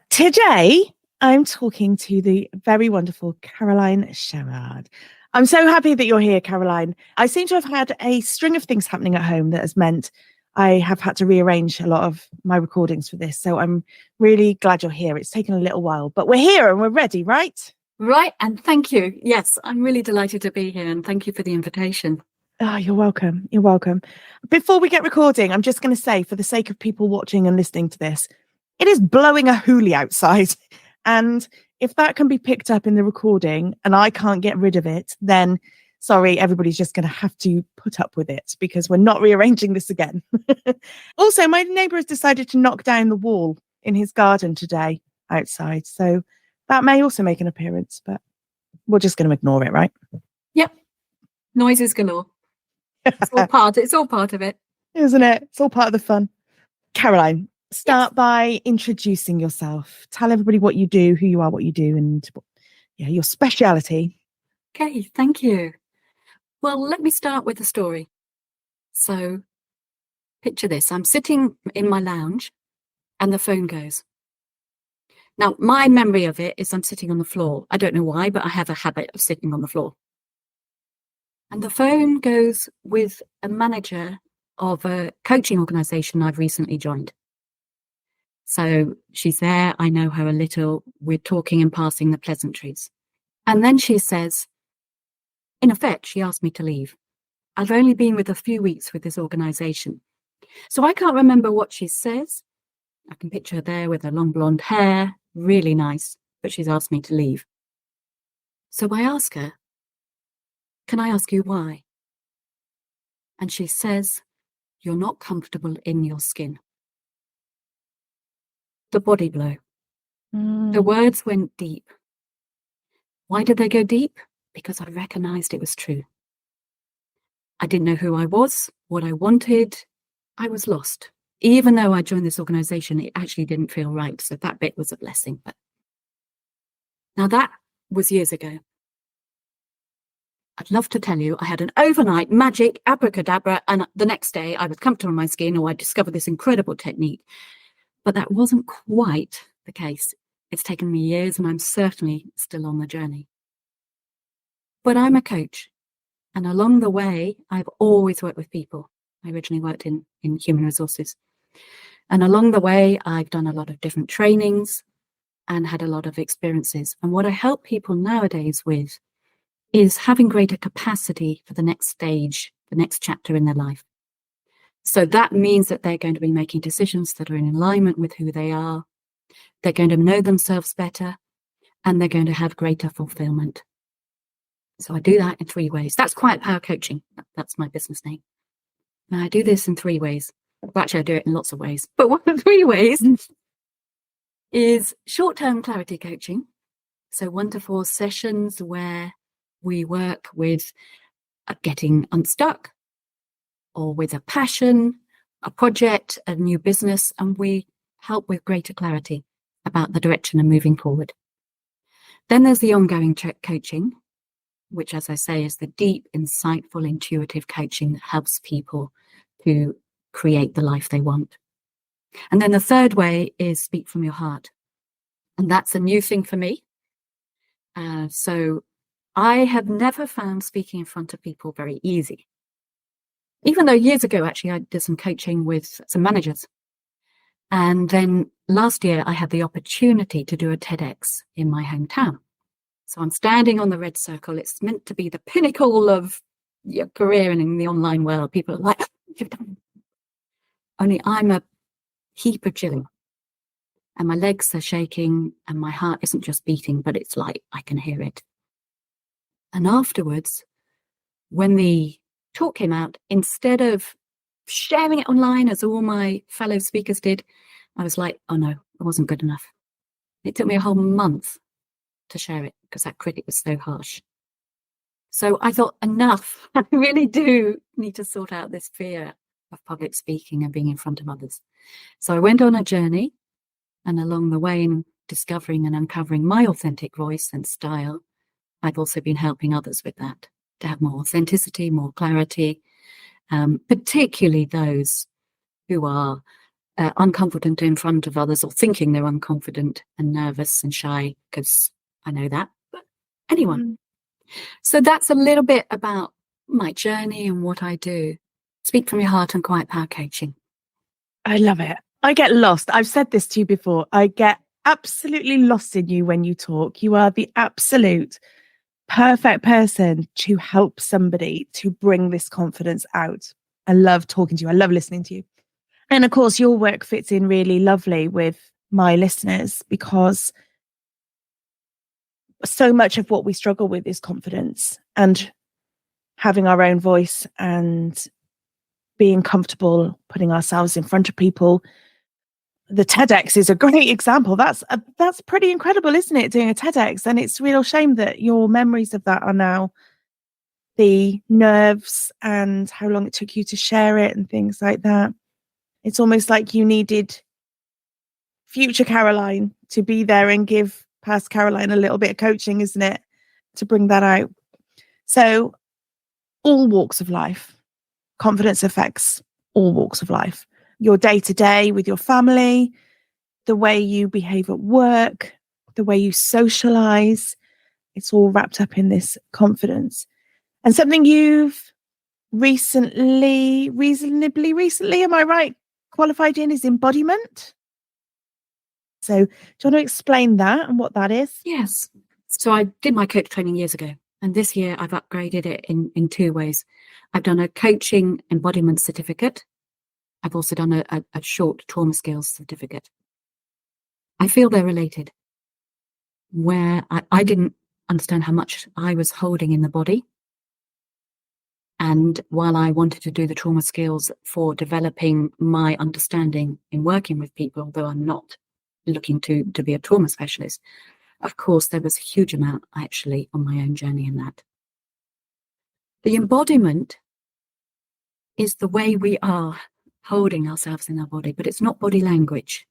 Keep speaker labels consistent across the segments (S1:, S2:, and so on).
S1: Today, I'm talking to the very wonderful Caroline Sherrard. I'm so happy that you're here, Caroline. I seem to have had a string of things happening at home that has meant I have had to rearrange a lot of my recordings for this. So I'm really glad you're here. It's taken a little while, but we're here and we're ready, right?
S2: Right. And thank you. Yes, I'm really delighted to be here and thank you for the invitation.
S1: Oh, you're welcome. You're welcome. Before we get recording, I'm just going to say, for the sake of people watching and listening to this, it is blowing a hoolie outside. And if that can be picked up in the recording and I can't get rid of it, then sorry, everybody's just going to have to put up with it because we're not rearranging this again. Also, my neighbour has decided to knock down the wall in his garden today outside. So that may also make an appearance, but we're just going to ignore it, right?
S2: Yep. Noises galore. It's all part of it.
S1: Isn't it? It's all part of the fun. Caroline, start by introducing yourself. Tell everybody what you do, who you are, what you do, and your speciality.
S2: Okay, thank you. Well, let me start with a story. So picture this. I'm sitting in my lounge and the phone goes. Now, my memory of it is I'm sitting on the floor. I don't know why, but I have a habit of sitting on the floor. And the phone goes with a manager of a coaching organization I've recently joined. So she's there. I know her a little. We're talking and passing the pleasantries. And then she says, in effect, she asked me to leave. I've only been with a few weeks with this organization. So I can't remember what she says. I can picture her there with her long blonde hair, really nice, but she's asked me to leave. So I ask her, can I ask you why? And she says, you're not comfortable in your skin. The body blow. The words went deep. Why did they go deep? Because I recognized it was true. I didn't know who I was, what I wanted. I was lost. Even though I joined this organization, it actually didn't feel right. So that bit was a blessing. But now that was years ago. I'd love to tell you I had an overnight magic abracadabra and the next day I was comfortable in my skin or I discovered this incredible technique. But that wasn't quite the case. It's taken me years and I'm certainly still on the journey. But I'm a coach. And along the way, I've always worked with people. I originally worked in human resources. And along the way, I've done a lot of different trainings and had a lot of experiences. And what I help people nowadays with is having greater capacity for the next stage, the next chapter in their life. So that means that they're going to be making decisions that are in alignment with who they are. They're going to know themselves better and they're going to have greater fulfillment. So I do that in 3 ways. That's Quiet Power Coaching. That's my business name. Now I do this in 3 ways. Well, actually, I do it in lots of ways. But one of the 3 ways is short-term clarity coaching. So 1 to 4 sessions where we work with getting unstuck or with a passion, a project, a new business, and we help with greater clarity about the direction and moving forward. Then there's the ongoing coaching, which, as I say, is the deep, insightful, intuitive coaching that helps people to create the life they want. And then the 3rd way is speak from your heart. And that's a new thing for me. So I have never found speaking in front of people very easy. Even though years ago, actually, I did some coaching with some managers. And then last year, I had the opportunity to do a TEDx in my hometown. So I'm standing on the red circle. It's meant to be the pinnacle of your career and in the online world. People are like, you've done it. Only I'm a heap of chilling. And my legs are shaking and my heart isn't just beating, but it's like I can hear it. And afterwards, when the talk came out, instead of sharing it online as all my fellow speakers did, I was like, oh no, it wasn't good enough. It took me a whole month to share it because that critic was so harsh. So I thought, enough. I really do need to sort out this fear of public speaking and being in front of others. So I went on a journey, and along the way in discovering and uncovering my authentic voice and style, I've also been helping others with that, to have more authenticity, more clarity, particularly those who are unconfident in front of others, or thinking they're unconfident and nervous and shy, because I know that. But anyone. So that's a little bit about my journey and what I do. Speak from your heart and quiet power coaching.
S1: I love it. I get lost. I've said this to you before. I get absolutely lost in you when you talk. You are the absolute perfect person to help somebody to bring this confidence out. I love talking to you. I love listening to you. And of course, your work fits in really lovely with my listeners, because so much of what we struggle with is confidence and having our own voice and being comfortable putting ourselves in front of people. The TEDx is a great example. That's pretty incredible, isn't it? Doing a TEDx. And it's a real shame that your memories of that are now the nerves and how long it took you to share it and things like that. It's almost like you needed future Caroline to be there and give past Caroline a little bit of coaching, isn't it? To bring that out. So all walks of life, confidence affects all walks of life. Your day-to-day with your family, the way you behave at work, the way you socialize, it's all wrapped up in this confidence. And something you've reasonably, am I right, qualified in is embodiment. So do you want to explain that and what that is?
S2: Yes. So I did my coach training years ago, and this year I've upgraded it in two ways. I've done a coaching embodiment certificate. I've also done a short trauma skills certificate. I feel they're related, where I didn't understand how much I was holding in the body. And while I wanted to do the trauma skills for developing my understanding in working with people, although I'm not looking to be a trauma specialist, of course, there was a huge amount actually on my own journey in that. The embodiment is the way we are holding ourselves in our body, but it's not body language.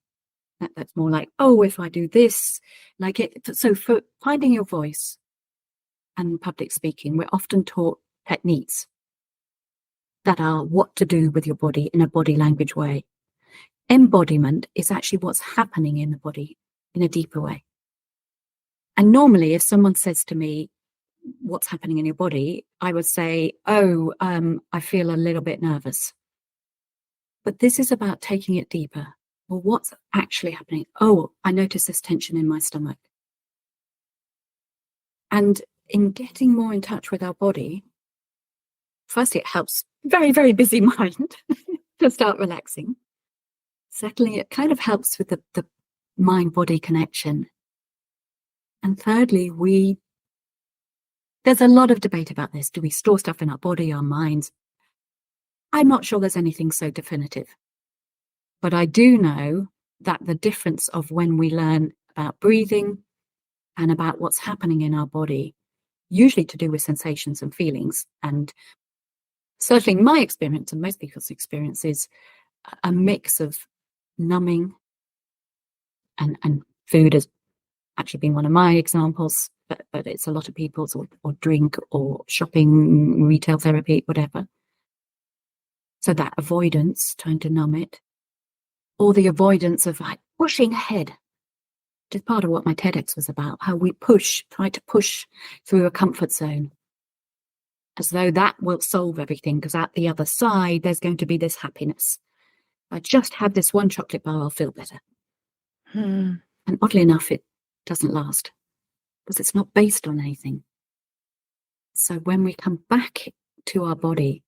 S2: That's more like, oh, if I do this, like it. So for finding your voice and public speaking, we're often taught techniques that are what to do with your body in a body language way. Embodiment is actually what's happening in the body in a deeper way. And normally, if someone says to me, what's happening in your body, I would say, I feel a little bit nervous. But this is about taking it deeper. Well, what's actually happening? Oh, I notice this tension in my stomach. And in getting more in touch with our body, firstly, it helps very, very busy mind to start relaxing. Secondly, it kind of helps with the mind-body connection. And thirdly, there's a lot of debate about this. Do we store stuff in our body, our minds? I'm not sure there's anything so definitive. But I do know that the difference of when we learn about breathing and about what's happening in our body, usually to do with sensations and feelings, and certainly my experience and most people's experience is a mix of numbing, and food has actually been one of my examples, but it's a lot of people's, or drink, or shopping, retail therapy, whatever. So that avoidance, trying to numb it, or the avoidance of like pushing ahead, which is part of what my TEDx was about, how we try to push through a comfort zone, as though that will solve everything, because at the other side, there's going to be this happiness. If I just have this one chocolate bar, I'll feel better. And oddly enough, it doesn't last, because it's not based on anything. So when we come back to our body,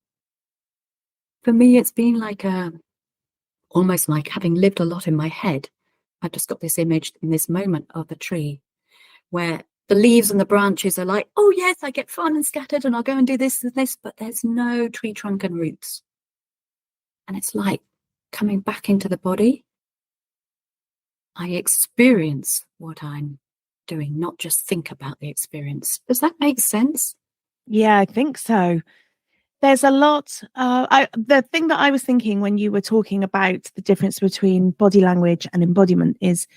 S2: for me, it's been like almost like having lived a lot in my head. I've just got this image in this moment of a tree where the leaves and the branches are like, oh yes, I get fun and scattered and I'll go and do this and this, but there's no tree trunk and roots. And it's like coming back into the body. I experience what I'm doing, not just think about the experience. Does that make sense?
S1: Yeah, I think so. There's a lot. The thing that I was thinking when you were talking about the difference between body language and embodiment is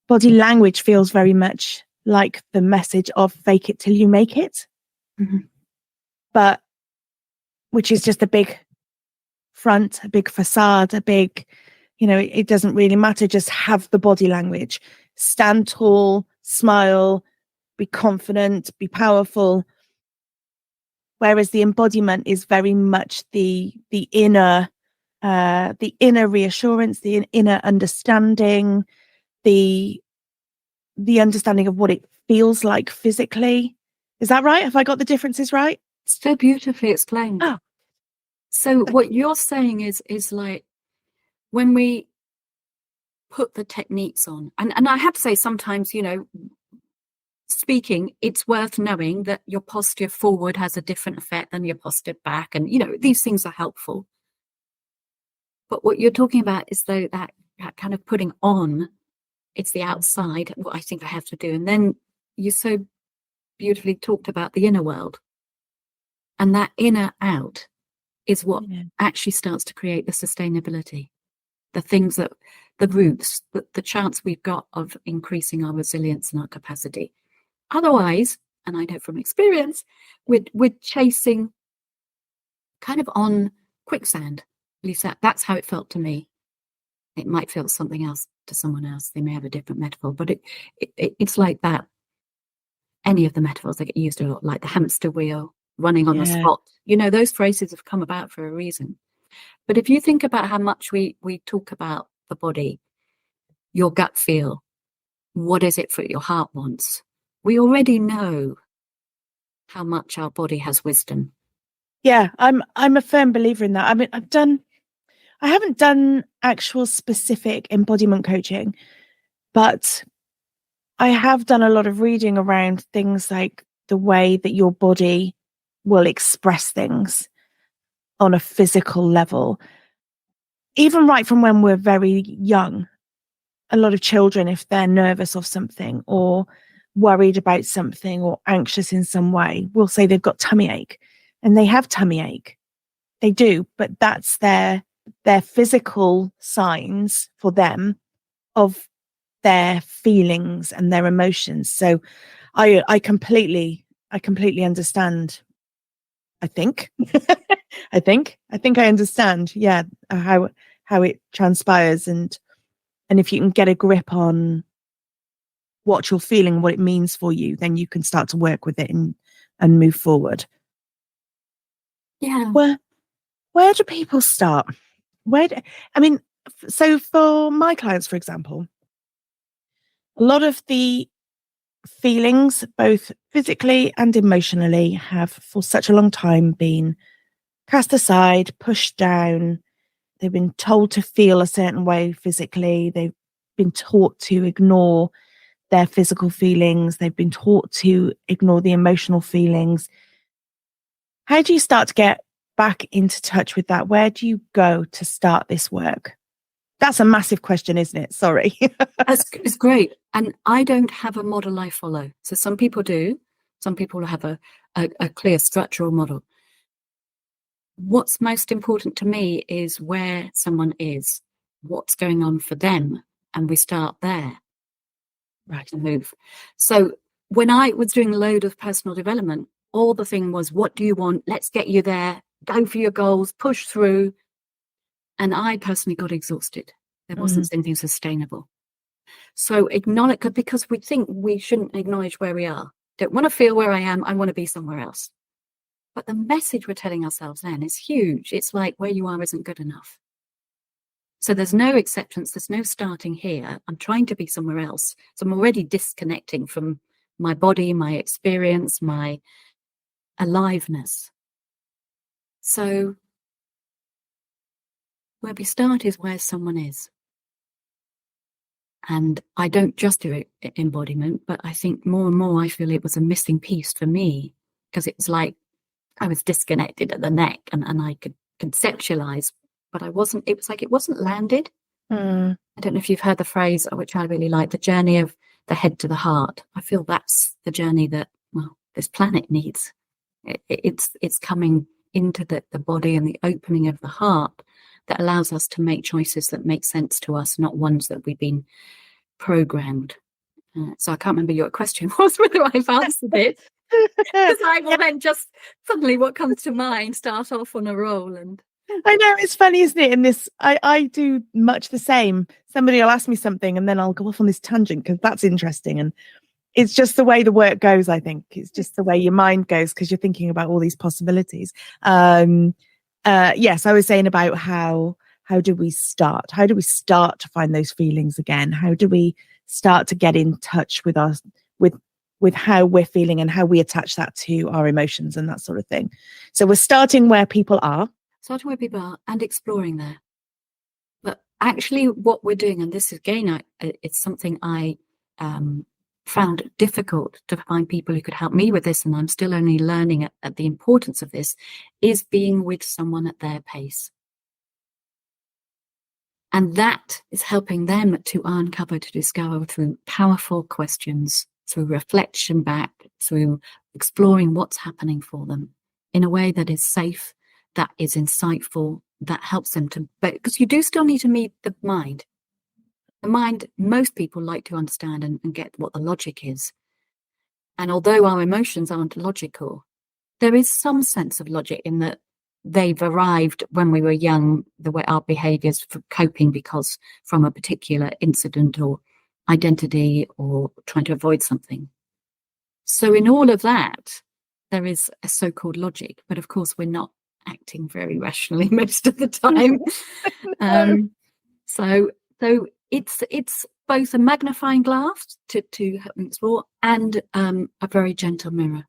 S1: body language feels very much like the message of fake it till you make it.
S2: Mm-hmm.
S1: But which is just a big front, a big facade, a big it doesn't really matter. Just have the body language. Stand tall, smile, be confident, be powerful. Whereas the embodiment is very much the inner reassurance, the inner understanding, the understanding of what it feels like physically. Is that right? Have I got the differences right?
S2: So beautifully explained.
S1: Oh.
S2: So what you're saying is like when we put the techniques on, and I have to say sometimes, speaking, it's worth knowing that your posture forward has a different effect than your posture back. And, these things are helpful. But what you're talking about is though that kind of putting on, it's the outside, what I think I have to do. And then you so beautifully talked about the inner world. And that inner out is what actually starts to create the sustainability, the things that, the roots, the chance we've got of increasing our resilience and our capacity. Otherwise, and I know from experience, we're chasing kind of on quicksand. At least that's how it felt to me. It might feel something else to someone else. They may have a different metaphor, but it's like that. Any of the metaphors that get used a lot, like the hamster wheel, running on the spot. Those phrases have come about for a reason. But if you think about how much we talk about the body, your gut feel, what is it for your heart wants? We already know how much our body has wisdom.
S1: Yeah, I'm a firm believer in that. I mean, I haven't done actual specific embodiment coaching, but I have done a lot of reading around things like the way that your body will express things on a physical level. Even right from when we're very young, a lot of children, if they're nervous of something or worried about something or anxious in some way, will say they've got tummy ache, and they have tummy ache. They do, but that's their physical signs for them of their feelings and their emotions. So I completely understand. I think I understand. Yeah, how it transpires, and if you can get a grip on what you're feeling, what it means for you, then you can start to work with it and move forward.
S2: Yeah.
S1: Where do people start? So for my clients, for example, a lot of the feelings, both physically and emotionally, have for such a long time been cast aside, pushed down. They've been told to feel a certain way physically. They've been taught to ignore their physical feelings. They've been taught to ignore the emotional feelings. How do you start to get back into touch with that? Where do you go to start this work? That's a massive question, isn't it? Sorry.
S2: It's great. And I don't have a model I follow. So some people do. Some people have a clear structural model. What's most important to me is where someone is, what's going on for them. And we start there. Right. And move. So when I was doing a load of personal development, all the thing was, what do you want? Let's get you there. Go for your goals, push through. And I personally got exhausted. There wasn't anything sustainable. So acknowledge, because we think we shouldn't acknowledge where we are. Don't want to feel where I am. I want to be somewhere else. But the message we're telling ourselves then is huge. It's like where you are isn't good enough. So there's no acceptance. There's no starting here. I'm trying to be somewhere else. So I'm already disconnecting from my body, my experience, my aliveness. So where we start is where someone is. And I don't just do embodiment, but I think more and more I feel it was a missing piece for me, because it was like I was disconnected at the neck and I could conceptualize, but I wasn't, it was like it wasn't landed. I don't know if you've heard the phrase, which I really like, the journey of the head to the heart. I feel that's the journey that, well, this planet needs. It's coming into the body and the opening of the heart that allows us to make choices that make sense to us, not ones that we've been programmed. So I can't remember your question was, whether I've answered it. Because I will then just suddenly what comes to mind start off on a roll. And
S1: I know, it's funny, isn't it? In this, I do much the same. Somebody will ask me something and then I'll go off on this tangent because that's interesting. And it's just the way the work goes, I think. It's just the way your mind goes because you're thinking about all these possibilities. Yes, I was saying about how do we start? How do we start to find those feelings again? How do we start to get in touch with us with how we're feeling and how we attach that to our emotions and that sort of thing. So we're starting where people are.
S2: Starting where people are and exploring there. But actually what we're doing, and this again, it's something I found difficult to find people who could help me with this, and I'm still only learning at the importance of this, is being with someone at their pace. And that is helping them to uncover, to discover through powerful questions, through reflection back, through exploring what's happening for them in a way that is safe, that is insightful, that helps them to, because you do still need to meet the mind. The mind, most people like to understand and get what the logic is. And although our emotions aren't logical, there is some sense of logic in that they've arrived when we were young, the way our behaviors for coping because from a particular incident or identity or trying to avoid something. So in all of that, there is a so-called logic, but of course we're not acting very rationally most of the time. So it's both a magnifying glass to help me explore and a very gentle mirror.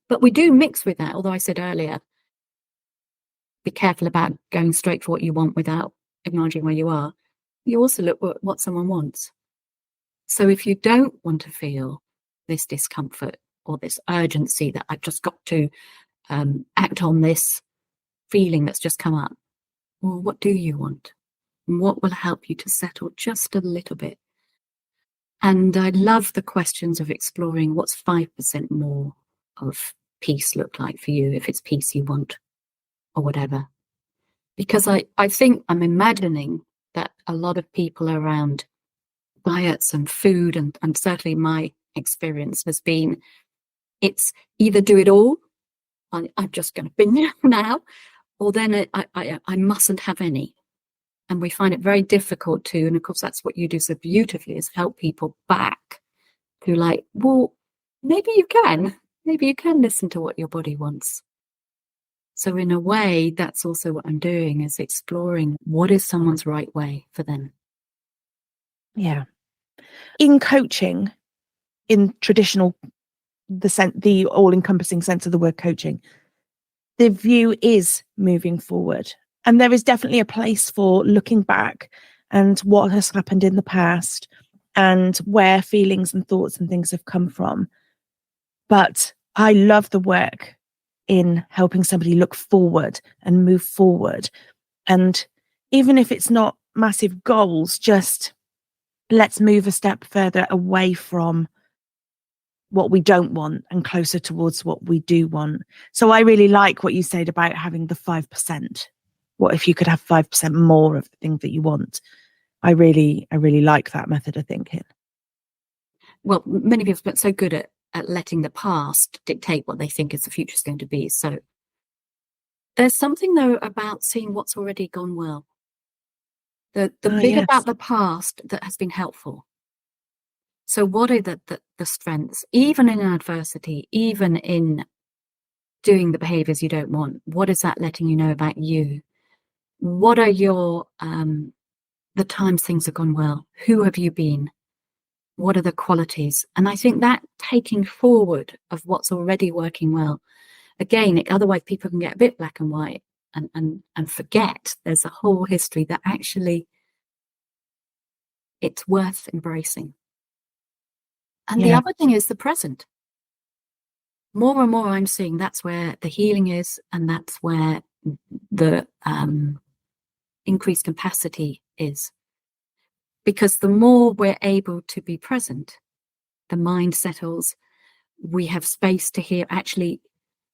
S2: But we do mix with that, although I said earlier, be careful about going straight for what you want without acknowledging where you are. You also look at what someone wants. So if you don't want to feel this discomfort or this urgency that I've just got to act on this feeling that's just come up, well, what do you want? And what will help you to settle just a little bit? And I love the questions of exploring what's 5% more of peace look like for you, if it's peace you want or whatever. Because I think I'm imagining that a lot of people around diets and food, and certainly my experience has been, it's either do it all, I'm just going to binge now, or then I mustn't have any. And we find it very difficult to, and of course that's what you do so beautifully, is help people back to like, well, maybe you can listen to what your body wants. So in a way, that's also what I'm doing, is exploring what is someone's right way for them.
S1: Yeah. In coaching, in traditional, the all-encompassing sense of the word coaching, the view is moving forward. And there is definitely a place for looking back and what has happened in the past and where feelings and thoughts and things have come from. But I love the work in helping somebody look forward and move forward. And even if it's not massive goals, just let's move a step further away from what we don't want and closer towards what we do want. So I really like what you said about having the 5%. What if you could have 5% more of the thing that you want? I really like that method of thinking.
S2: Well, many people are so good at letting the past dictate what they think is the future is going to be. So there's something though about seeing what's already gone well. The bit about the past that has been helpful. So what are the strengths, even in adversity, even in doing the behaviors you don't want? What is that letting you know about you? What are your, the times things have gone well? Who have you been? What are the qualities? And I think that taking forward of what's already working well, again, otherwise people can get a bit black and white and forget there's a whole history that actually it's worth embracing. And the other thing is the present. More and more I'm seeing that's where the healing is, and that's where the increased capacity is. Because the more we're able to be present, the mind settles, we have space to hear, actually,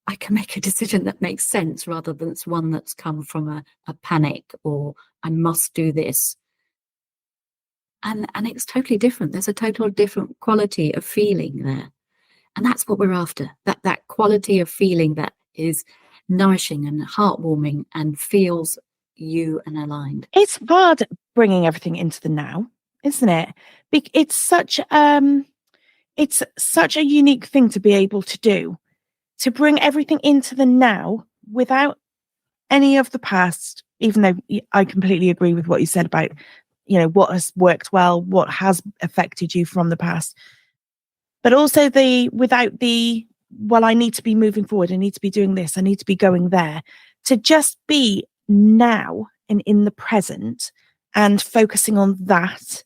S2: I can make a decision that makes sense rather than it's one that's come from a panic or I must do this. And it's totally different. There's a total different quality of feeling there. And that's what we're after, that quality of feeling that is nourishing and heartwarming and feels you and aligned.
S1: It's hard bringing everything into the now, isn't it? It's such a unique thing to be able to do, to bring everything into the now without any of the past, even though I completely agree with what you said about, what has worked well, what has affected you from the past, but also without the, well, I need to be moving forward, I need to be doing this, I need to be going there, to just be now and in the present and focusing on that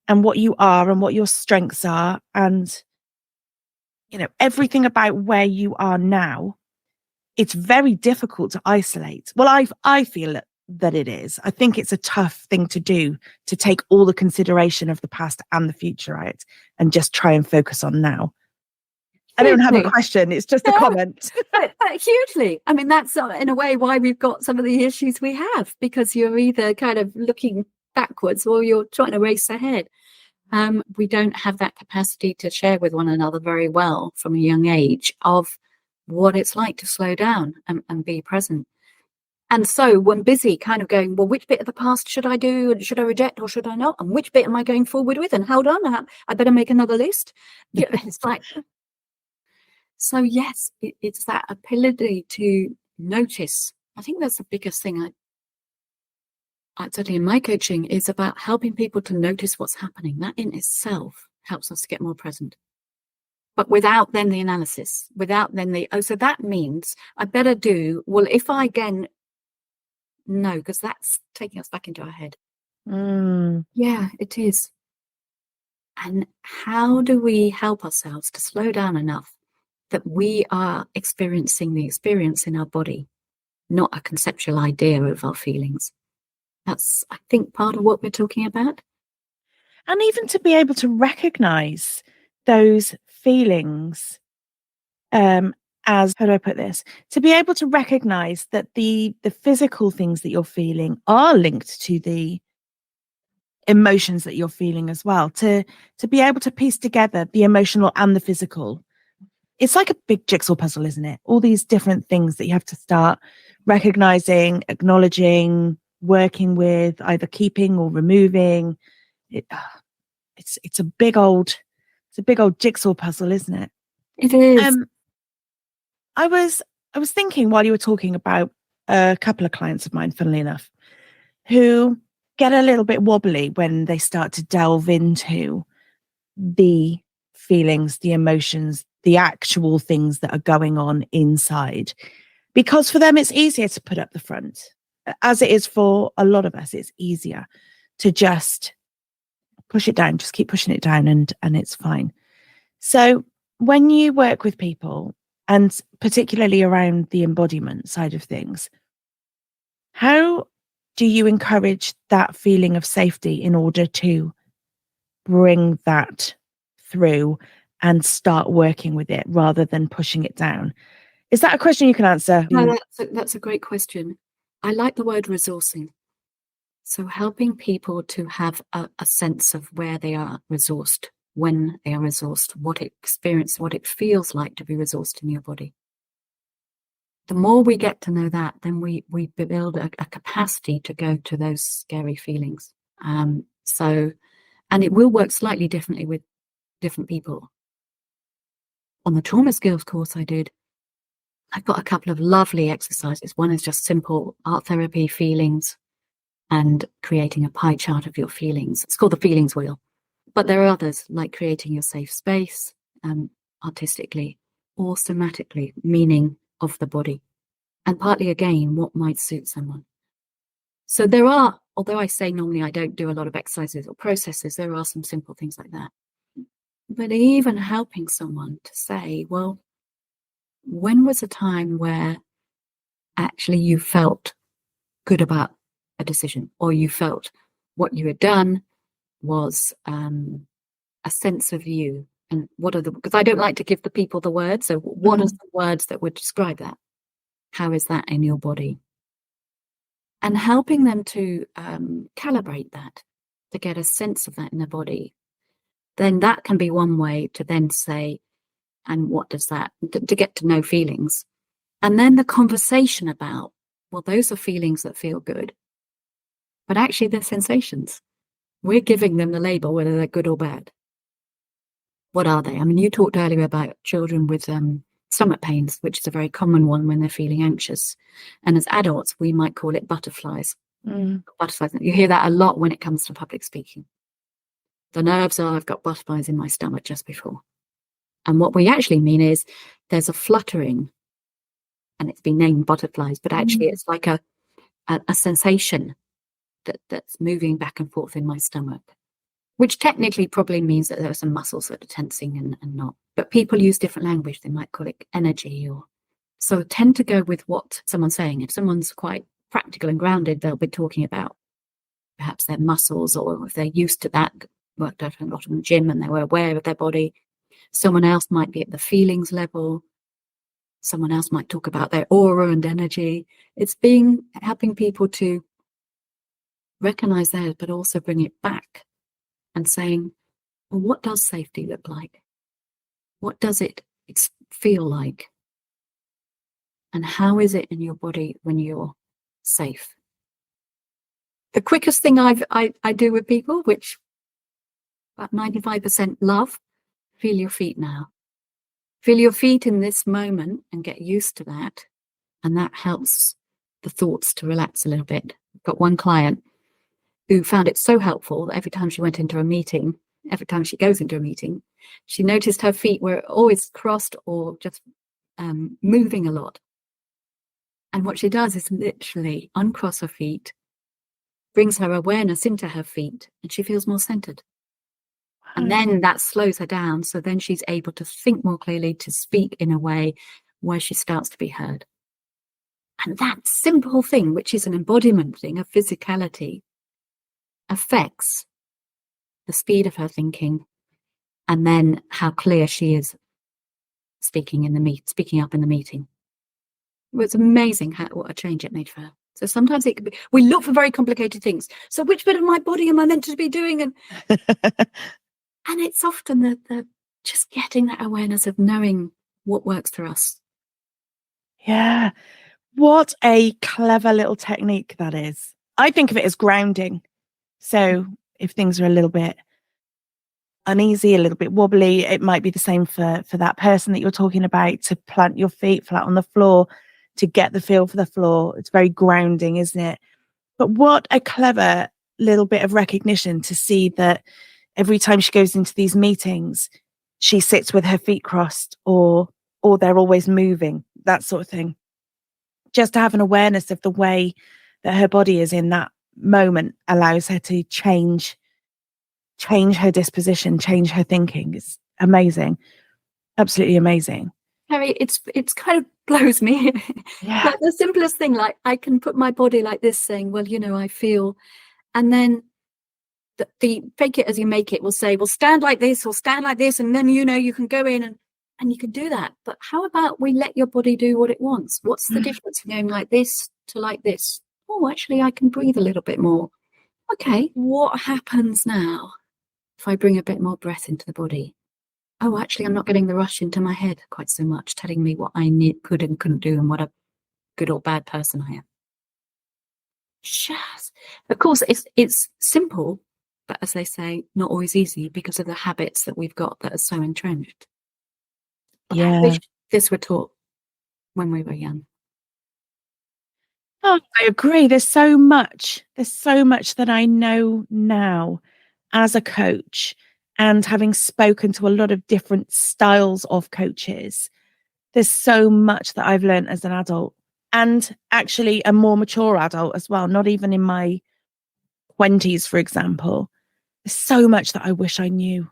S1: and what you are and what your strengths are, and everything about where you are now. It's very difficult to isolate. Well, I feel that it is. I think it's a tough thing to do, to take all the consideration of the past and the future out and just try and focus on now. I don't have a question. It's just a comment.
S2: But hugely. I mean, that's in a way why we've got some of the issues we have, because you're either kind of looking backwards or you're trying to race ahead. We don't have that capacity to share with one another very well from a young age of what it's like to slow down and be present. And so when busy kind of going, well, which bit of the past should I do? And should I reject or should I not? And which bit am I going forward with? And hold on, I better make another list. It's like, so yes, it's that ability to notice. I think that's the biggest thing I certainly in my coaching is about helping people to notice what's happening. That in itself helps us to get more present. But without then the analysis, without then so that means I better do, well, if I again, no, because that's taking us back into our head. Yeah, it is. And how do we help ourselves to slow down enough that we are experiencing the experience in our body, not a conceptual idea of our feelings? That's, I think, part of what we're talking about.
S1: And even to be able to recognize those feelings, as, how do I put this? To be able to recognize that the physical things that you're feeling are linked to the emotions that you're feeling as well. To be able to piece together the emotional and the physical. It's like a big jigsaw puzzle, isn't it? All these different things that you have to start recognizing, acknowledging, working with, either keeping or removing. It's a big old jigsaw puzzle, isn't it?
S2: It is.
S1: I was thinking while you were talking about a couple of clients of mine, funnily enough, who get a little bit wobbly when they start to delve into the feelings, the emotions, the actual things that are going on inside. Because for them, it's easier to put up the front. As it is for a lot of us, it's easier to just push it down, just keep pushing it down, and it's fine. So when you work with people, and particularly around the embodiment side of things, how do you encourage that feeling of safety in order to bring that through and start working with it rather than pushing it down? Is that a question you can answer?
S2: No, that's a great question. I like the word resourcing. So helping people to have a sense of where they are resourced, when they are resourced, what it feels like to be resourced in your body. The more we get to know that, then we build a capacity to go to those scary feelings. And it will work slightly differently with different people. On the trauma skills course I did, I've got a couple of lovely exercises. One is just simple art therapy feelings and creating a pie chart of your feelings. It's called the feelings wheel. But there are others, like creating your safe space, artistically or somatically, meaning of the body. And partly, again, what might suit someone. So there are, although I say normally I don't do a lot of exercises or processes, there are some simple things like that. But even helping someone to say, well, when was a time where actually you felt good about a decision, or you felt what you had done was a sense of you? And what are because I don't like to give the people the words. So what are the words that would describe that? How is that in your body? And helping them to calibrate that, to get a sense of that in their body. Then that can be one way to then say, and what does that, to get to know feelings. And then the conversation about, well, those are feelings that feel good, but actually they're sensations. We're giving them the label, whether they're good or bad. What are they? I mean, you talked earlier about children with stomach pains, which is a very common one when they're feeling anxious. And as adults, we might call it butterflies. Butterflies. You hear that a lot when it comes to public speaking. The nerves are, I've got butterflies in my stomach just before. And what we actually mean is there's a fluttering, and it's been named butterflies, but actually it's like a sensation that's moving back and forth in my stomach, which technically probably means that there are some muscles that are tensing and not. But people use different language. They might call it energy, or so tend to go with what someone's saying. If someone's quite practical and grounded, they'll be talking about perhaps their muscles, or if they're used to that, worked out a lot in the gym and they were aware of their body. Someone else might be at the feelings level. Someone else might talk about their aura and energy. It's helping people to recognize theirs, but also bring it back and saying, well, what does safety look like? What does it feel like? And how is it in your body when you're safe? The quickest thing I do with people, which about 95% love, feel your feet now. Feel your feet in this moment and get used to that. And that helps the thoughts to relax a little bit. I've got one client who found it so helpful that every time she went into a meeting, every time she goes into a meeting, she noticed her feet were always crossed or just moving a lot. And what she does is literally uncross her feet, brings her awareness into her feet, and she feels more centered. And then that slows her down. So then she's able to think more clearly, to speak in a way where she starts to be heard. And that simple thing, which is an embodiment thing, a physicality, affects the speed of her thinking and then how clear she is speaking up in the meeting. It was amazing what a change it made for her. So sometimes it could be, we look for very complicated things. So which bit of my body am I meant to be doing? And it's often the just getting that awareness of knowing what works for us.
S1: Yeah. What a clever little technique that is. I think of it as grounding. So if things are a little bit uneasy, a little bit wobbly, it might be the same for that person that you're talking about, to plant your feet flat on the floor, to get the feel for the floor. It's very grounding, isn't it? But what a clever little bit of recognition to see that every time she goes into these meetings, she sits with her feet crossed, or they're always moving, that sort of thing. Just to have an awareness of the way that her body is in that moment allows her to change her disposition, change her thinking. It's amazing. Absolutely amazing.
S2: Harry, it's kind of blows me.
S1: Yeah.
S2: Like the simplest thing, like I can put my body like this saying, well, I feel, and then the fake it as you make it will say, well, stand like this or stand like this, and then you can go in and you can do that. But how about we let your body do what it wants? What's the difference from going like this to like this? Oh, actually, I can breathe a little bit more. Okay, what happens now if I bring a bit more breath into the body? Oh, actually, I'm not getting the rush into my head quite so much, telling me what I could and couldn't do and what a good or bad person I am. Just, of course, it's simple, but as they say, not always easy because of the habits that we've got that are so entrenched. But I wish this were taught when we were young.
S1: Oh, I agree. There's so much that I know now as a coach, and having spoken to a lot of different styles of coaches, there's so much that I've learned as an adult, and actually a more mature adult as well, not even in my 20s, for example. There's so much that I wish I knew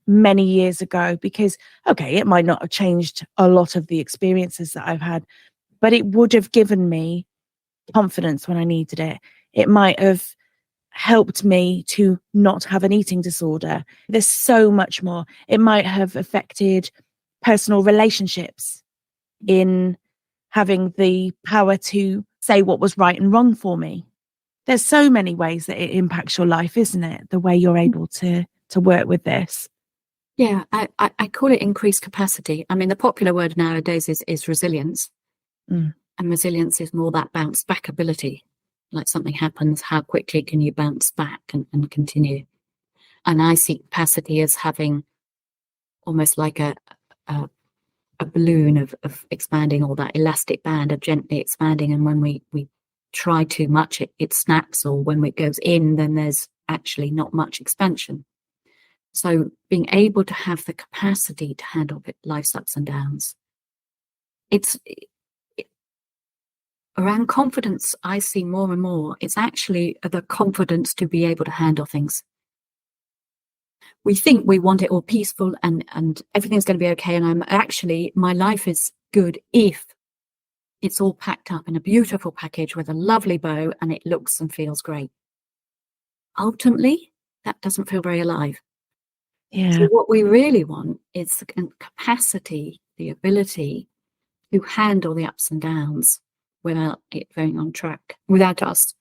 S1: many years ago, because, okay, it might not have changed a lot of the experiences that I've had, but it would have given me confidence when I needed it. It might have helped me to not have an eating disorder. There's so much more. It might have affected personal relationships in having the power to say what was right and wrong for me. There's so many ways that it impacts your life, isn't it? The way you're able to work with this.
S2: Yeah, I call it increased capacity. I mean, the popular word nowadays is resilience.
S1: Mm.
S2: And resilience is more that bounce back ability. Like something happens, how quickly can you bounce back and continue? And I see capacity as having almost like a balloon of expanding, or that elastic band of gently expanding. And when we try too much, it snaps, or when it goes in, then there's actually not much expansion. So being able to have the capacity to handle life's ups and downs. It's around confidence. I see more and more, it's actually the confidence to be able to handle things. We think we want it all peaceful and everything's going to be okay. And my life is good if it's all packed up in a beautiful package with a lovely bow and it looks and feels great. Ultimately, that doesn't feel very alive.
S1: Yeah.
S2: So what we really want is the capacity, the ability to handle the ups and downs without it going on track, without us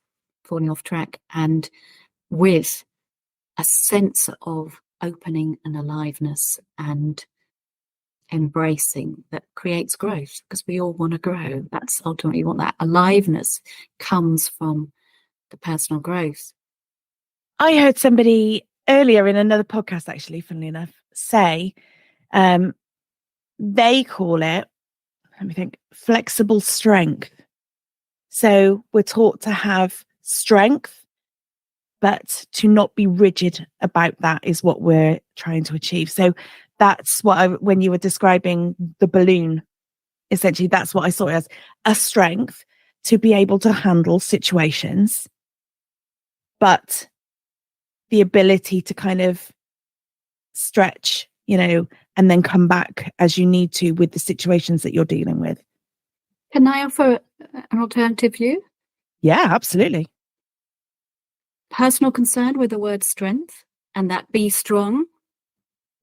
S2: falling off track, and with a sense of opening and aliveness and embracing that creates growth, because we all want to grow. That's ultimately what that aliveness comes from, the personal growth.
S1: I heard somebody earlier in another podcast, actually, funnily enough, say they call it, let me think, flexible strength. So we're taught to have strength, but to not be rigid about that is what we're trying to achieve. So that's what when you were describing the balloon, essentially, that's what I saw it as, a strength to be able to handle situations, but the ability to kind of stretch, and then come back as you need to with the situations that you're dealing with.
S2: Can I offer an alternative view?
S1: Yeah, absolutely.
S2: Personal concern with the word strength, and that be strong,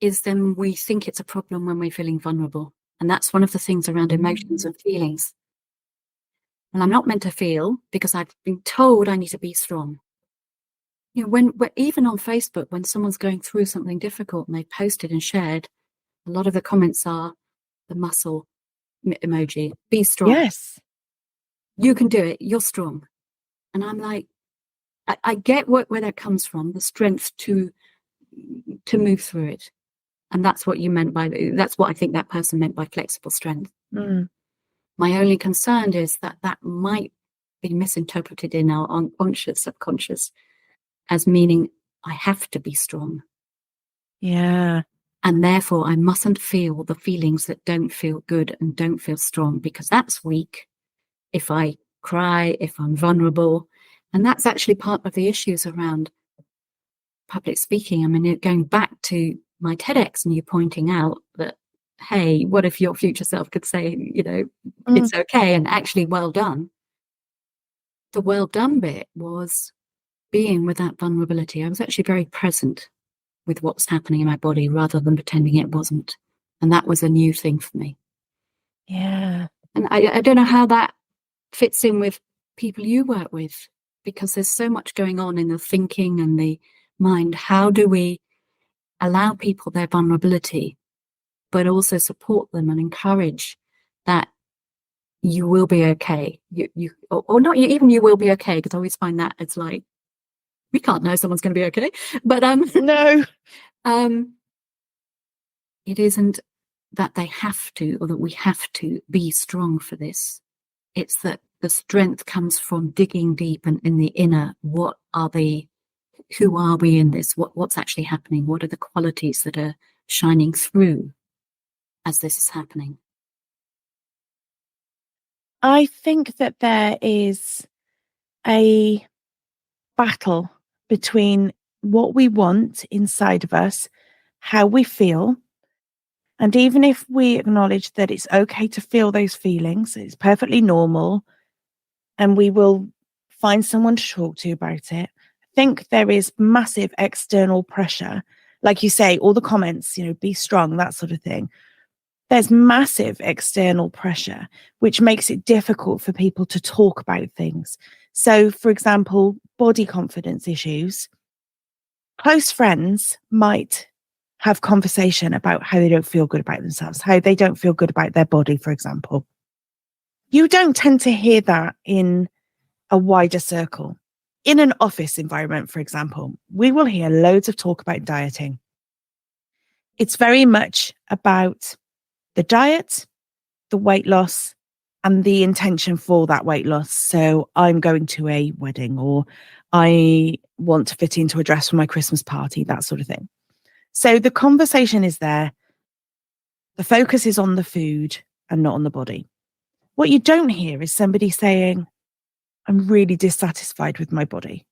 S2: is then we think it's a problem when we're feeling vulnerable. And that's one of the things around emotions and feelings. Well, I'm not meant to feel because I've been told I need to be strong. When even on Facebook, when someone's going through something difficult and they posted and shared, a lot of the comments are the muscle emoji, be strong.
S1: Yes.
S2: You can do it. You're strong. And I'm like, I get where that comes from, the strength to move through it. And that's what you meant that's what I think that person meant by flexible strength.
S1: Mm.
S2: My only concern is that might be misinterpreted in our unconscious, subconscious, as meaning I have to be strong.
S1: Yeah.
S2: And therefore I mustn't feel the feelings that don't feel good and don't feel strong, because that's weak. If I cry, if I'm vulnerable, and that's actually part of the issues around public speaking. I mean, going back to my TEDx and you pointing out that, hey, what if your future self could say, it's okay, and actually well done. The well done bit was being with that vulnerability. I was actually very present with what's happening in my body rather than pretending it wasn't. And that was a new thing for me.
S1: Yeah.
S2: And I don't know how that fits in with people you work with, because there's so much going on in the thinking and the mind. How do we allow people their vulnerability, but also support them and encourage that you will be okay? Or not even you will be okay, because I always find that it's like, we can't know someone's going to be okay. But
S1: no.
S2: It isn't that they have to, or that we have to be strong for this. It's that the strength comes from digging deep and in the inner. Who are we in this? What's actually happening? What are the qualities that are shining through as this is happening?
S1: I think that there is a battle between what we want inside of us, how we feel. And even if we acknowledge that it's okay to feel those feelings, it's perfectly normal, and we will find someone to talk to about it, I think there is massive external pressure. Like you say, all the comments, be strong, that sort of thing. There's massive external pressure, which makes it difficult for people to talk about things. So, for example, body confidence issues. Close friends might have conversation about how they don't feel good about themselves, how they don't feel good about their body, for example. You don't tend to hear that in a wider circle. In an office environment, for example, we will hear loads of talk about dieting. It's very much about the diet, the weight loss, and the intention for that weight loss. So I'm going to a wedding, or I want to fit into a dress for my Christmas party, that sort of thing. So the conversation is there. The focus is on the food and not on the body. What you don't hear is somebody saying, I'm really dissatisfied with my body.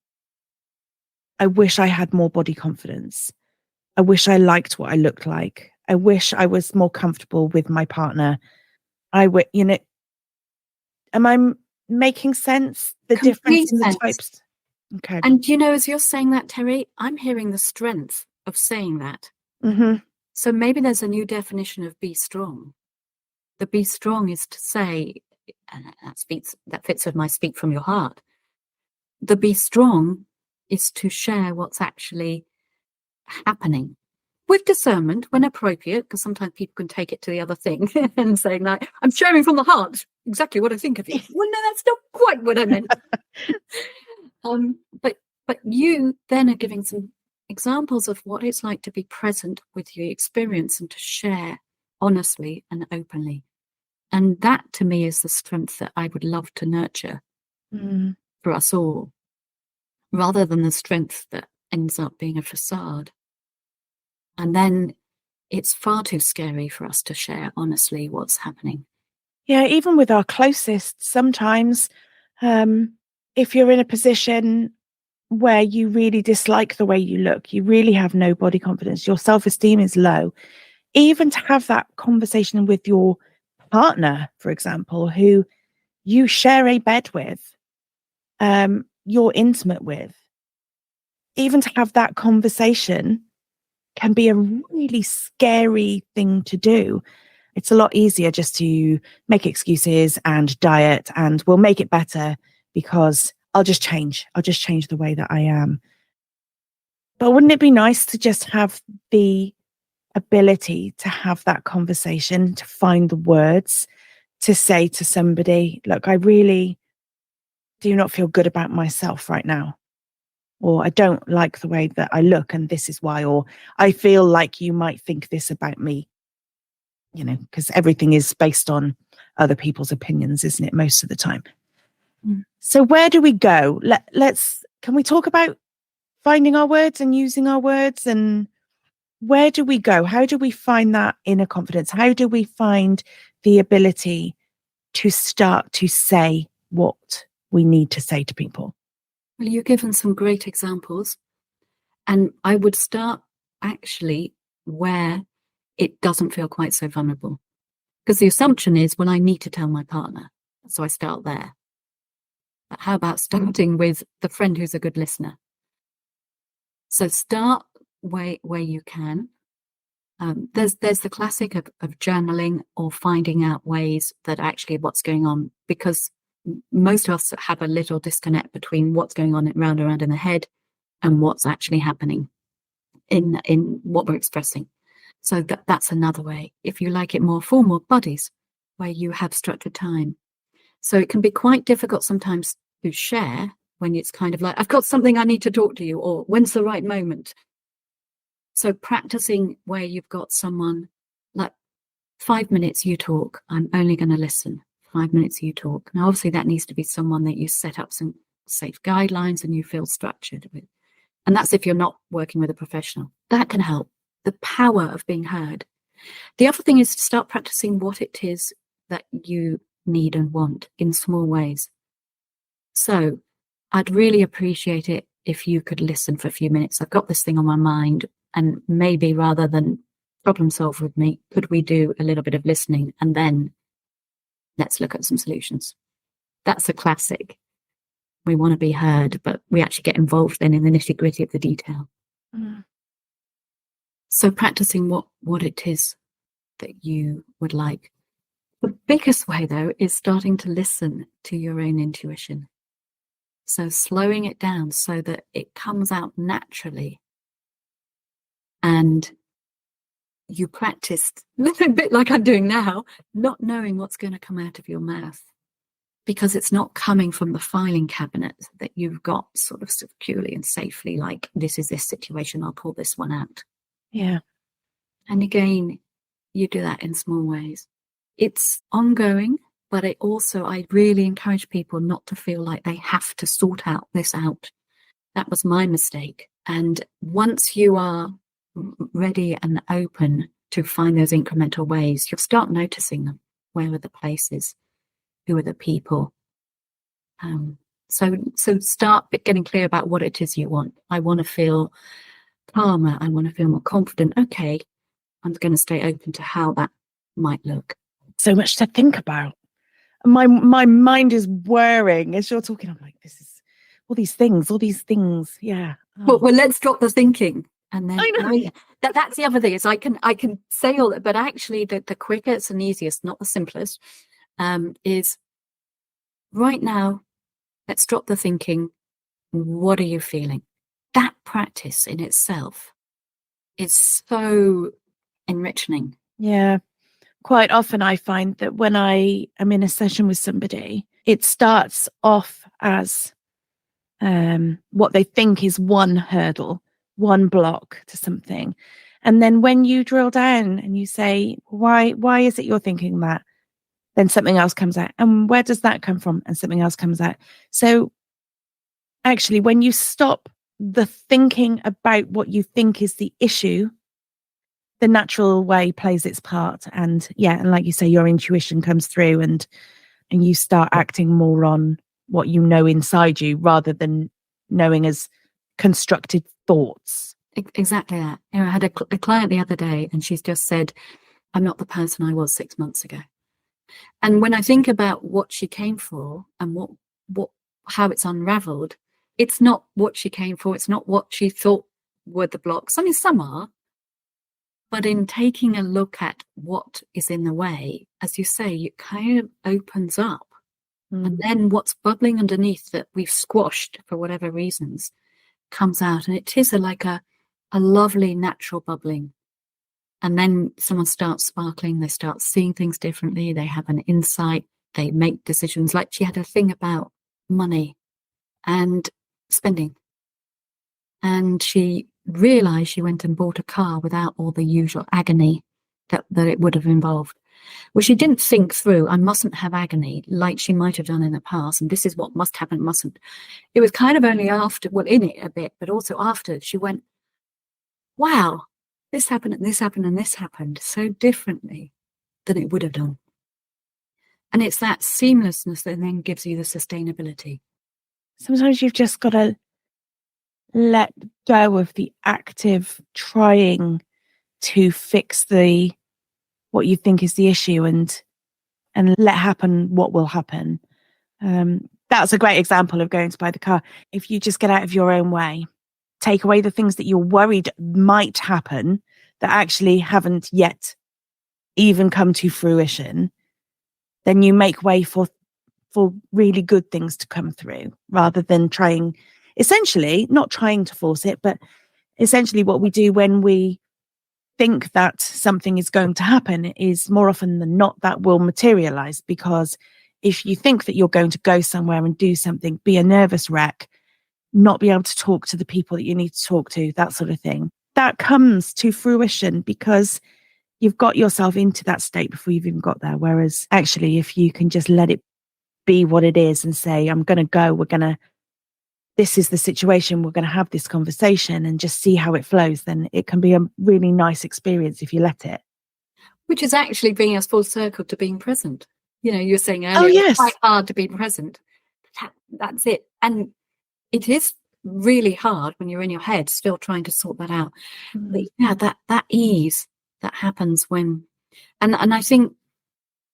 S1: I wish I had more body confidence. I wish I liked what I looked like. I wish I was more comfortable with my partner. Am I making sense? The difference
S2: Complete
S1: in the
S2: sense.
S1: types. Okay.
S2: And as you're saying that, Terry, I'm hearing the strength of saying that.
S1: Mm-hmm.
S2: So maybe there's a new definition of be strong. The be strong is to say, and that fits with my speak from your heart. The be strong is to share what's actually happening with discernment when appropriate, because sometimes people can take it to the other thing and saying like, I'm sharing from the heart exactly what I think of you. Well, no, that's not quite what I meant. But you then are giving some examples of what it's like to be present with your experience and to share honestly and openly. And that to me is the strength that I would love to nurture for us all, rather than the strength that ends up being a facade. And then it's far too scary for us to share honestly what's happening.
S1: Yeah, even with our closest, sometimes if you're in a position where you really dislike the way you look, you really have no body confidence, your self-esteem is low, even to have that conversation with your partner, for example, who you share a bed with, you're intimate with, even to have that conversation can be a really scary thing to do. It's a lot easier just to make excuses and diet, and we'll make it better because I'll just change the way that I am. But wouldn't it be nice to just have the ability to have that conversation, to find the words to say to somebody, look, I really do not feel good about myself right now, or I don't like the way that I look and this is why, or I feel like you might think this about me, because everything is based on other people's opinions, isn't it, most of the time? So where do we go? Can we talk about finding our words and using our words, and where do we go? How do we find that inner confidence? How do we find the ability to start to say what we need to say to people?
S2: Well, you've given some great examples, and I would start actually where it doesn't feel quite so vulnerable, because the assumption is, well, I need to tell my partner, so I start there. But how about starting with the friend who's a good listener? So start where you can. There's the classic of journaling or finding out ways that actually what's going on, because most of us have a little disconnect between what's going on around in the head and what's actually happening in what we're expressing. So that's another way. If you like it more formal, buddies, where you have structured time. So it can be quite difficult sometimes to share when it's kind of like, I've got something I need to talk to you, or when's the right moment? So practicing where you've got someone like 5 minutes you talk, I'm only going to listen. 5 minutes you talk. Now, obviously that needs to be someone that you set up some safe guidelines and you feel structured with. And that's if you're not working with a professional. That can help. The power of being heard. The other thing is to start practicing what it is that you need and want in small ways. So I'd really appreciate it if you could listen for a few minutes. I've got this thing on my mind, and maybe rather than problem solve with me, could we do a little bit of listening and then let's look at some solutions? That's a classic. We want to be heard, but we actually get involved then in the nitty-gritty of the detail. So practicing what it is that you would like. The biggest way, though, is starting to listen to your own intuition. So slowing it down so that it comes out naturally. And you practiced a little bit like I'm doing now, not knowing what's going to come out of your mouth. because it's not coming from the filing cabinet that you've got sort of securely and safely, like, this is this situation, I'll pull this one out.
S1: Yeah.
S2: And again, you do that in small ways. It's ongoing, but I really encourage people not to feel like they have to sort this out. That was my mistake. And once you are ready and open to find those incremental ways, you'll start noticing them. Where are the places? Who are the people? So start getting clear about what it is you want. I want to feel calmer. I want to feel more confident. Okay, I'm going to stay open to how that might look.
S1: So much to think about. My mind is whirring as you're talking. I'm like, this is all these things. Yeah.
S2: Well, let's drop the thinking. And then
S1: I know.
S2: That's the other thing is I can say all that, but actually the quickest and easiest, not the simplest, is right now, let's drop the thinking. What are you feeling? That practice in itself is so enriching.
S1: Yeah. Quite often I find that when I am in a session with somebody, it starts off as what they think is one hurdle, one block to something. And then when you drill down and you say, why is it you're thinking that? Then something else comes out. And where does that come from? And something else comes out. So actually, when you stop the thinking about what you think is the issue, the natural way plays its part. And like you say, your intuition comes through and you start acting more on what you know inside you rather than knowing as constructed thoughts.
S2: Exactly that. I had a client the other day and she's just said, I'm not the person I was 6 months ago. And when I think about what she came for and how it's unraveled, it's not what she came for. It's not what she thought were the blocks. I mean, some are. But in taking a look at what is in the way, as you say, it kind of opens up. And then what's bubbling underneath that we've squashed for whatever reasons comes out. And it is like a lovely natural bubbling. And then someone starts sparkling. They start seeing things differently. They have an insight. They make decisions. Like she had a thing about money and spending. And she realized she went and bought a car without all the usual agony that it would have involved. Well, she didn't think through, I mustn't have agony like she might have done in the past. And this is what must happen, mustn't. It was kind of only after, well, in it a bit, but also after she went, wow, this happened and this happened and this happened so differently than it would have done. And it's that seamlessness that then gives you the sustainability.
S1: Sometimes you've just got to let go of the active trying to fix what you think is the issue and let happen what will happen. That's a great example of going to buy the car. If you just get out of your own way, take away the things that you're worried might happen that actually haven't yet even come to fruition, then you make way for really good things to come through rather than not trying to force it, but essentially what we do when we think that something is going to happen is more often than not that will materialize, because if you think that you're going to go somewhere and do something, be a nervous wreck, not be able to talk to the people that you need to talk to, that sort of thing, that comes to fruition because you've got yourself into that state before you've even got there. Whereas actually, if you can just let it be what it is and say, I'm going to go, this is the situation, we're going to have this conversation and just see how it flows, then it can be a really nice experience if you let it.
S2: Which is actually bringing us full circle to being present. You know, you were saying earlier,
S1: yes.
S2: It's quite hard to be present. That's it. And it is really hard when you're in your head still trying to sort that out. But yeah, that ease that happens when, and I think